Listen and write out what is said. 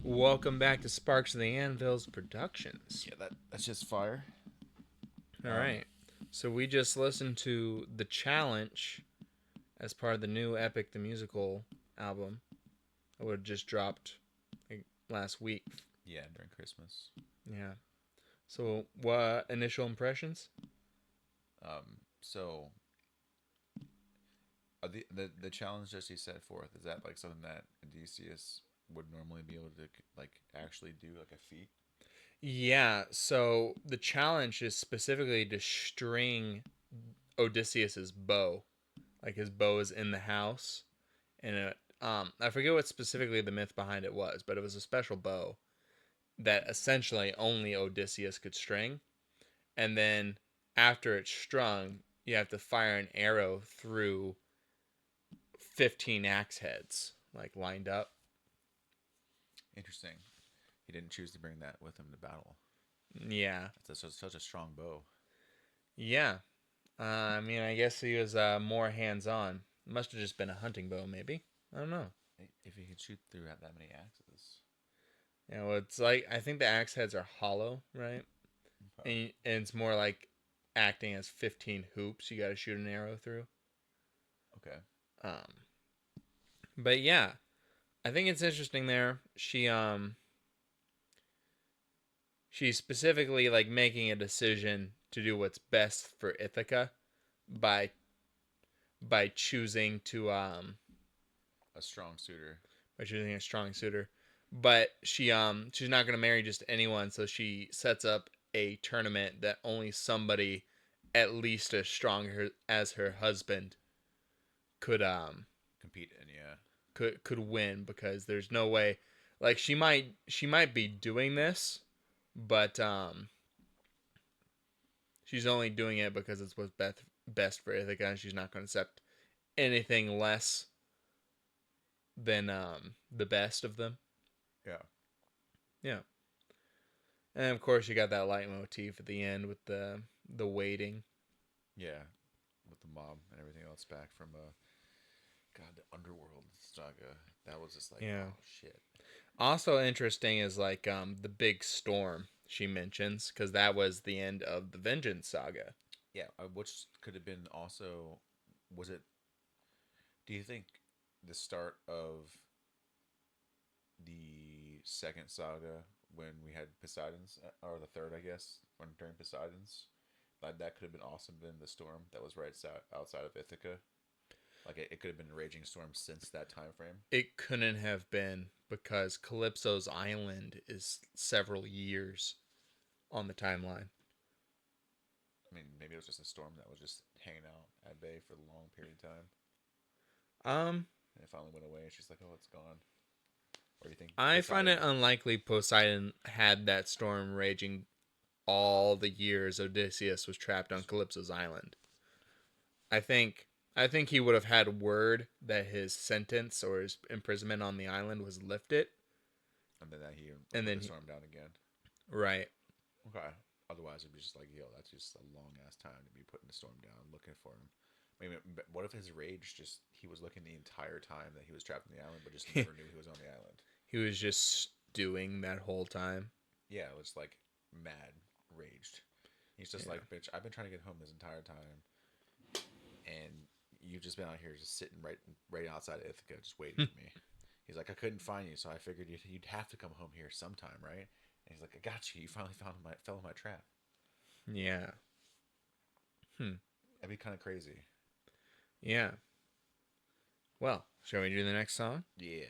Welcome back to Sparks of the Anvils Productions. Yeah, that's just fire. All Um, right. So we just listened to The Challenge as part of the new Epic the Musical album that would have just dropped like last week. yeah, during Christmas. Yeah. So what initial impressions? So the challenge that she set forth, is that like something that Odysseus would normally be able to like actually do, like a feat? Yeah, so the challenge is specifically to string Odysseus's bow. Like his bow is in the house and I forget what specifically the myth behind it was, but it was a special bow that essentially only Odysseus could string. And then after it's strung, you have to fire an arrow through 15 axe heads, like lined up. Interesting. He didn't choose to bring that with him to battle. Yeah. That's such a strong bow. Yeah. I mean, I guess he was more hands on. Must have just been a hunting bow, maybe. I don't know. If he could shoot through that many axes. Yeah, well, it's like, I think the axe heads are hollow, right? Okay. And it's more like acting as 15 hoops you got to shoot an arrow through. Okay. Um, but yeah, I think it's interesting there. She's specifically like making a decision to do what's best for Ithaca by choosing to A strong suitor. by choosing a strong suitor. But she's not gonna marry just anyone, so she sets up a tournament that only somebody at least as strong as her husband could Compete in, yeah. could win, because there's no way, like she might be doing this, but she's only doing it because it's what's best for Ithaca, and she's not going to accept anything less than the best of them. Yeah. Yeah, and of course you got that leitmotif at the end with the waiting. Yeah. With the mob and everything else back from God, the Underworld saga. That was just like, Yeah. oh shit. Also interesting is like the big storm she mentions, because that was the end of the Vengeance saga. Yeah, which could have been also, was it? Do you think the start of the second saga, when we had Poseidon's, or the third, I guess, when during Poseidon's, like that could have been awesome, been the storm that was right outside of Ithaca. Like it could have been a raging storm since that time frame. It couldn't have been, because Calypso's island is several years on the timeline. I mean, maybe it was just a storm that was just hanging out at bay for a long period of time, Um, and it finally went away. And she's like, "Oh, it's gone." Or do you think I find Poseidon? it unlikely Poseidon had that storm raging all the years Odysseus was trapped on Calypso's island. I think I think he would have had word that his sentence or his imprisonment on the island was lifted, And then that he and put then the storm down again. right. Okay. Otherwise, it'd be just like, yo, that's just a long ass time to be putting the storm down, looking for him. I mean, what if his rage just, he was looking the entire time that he was trapped in the island, but just never knew he was on the island? He was just stewing that whole time. Yeah, it was like mad raged. He's just Yeah. like, bitch, I've been trying to get home this entire time, and you've just been out here just sitting right outside of Ithaca, just waiting for me. He's like, I couldn't find you, so I figured you'd have to come home here sometime, right? And he's like, I got you. You finally fell in my trap. Yeah. Hmm. That'd be kind of crazy. Yeah. Well, shall we do the next song? Yeah.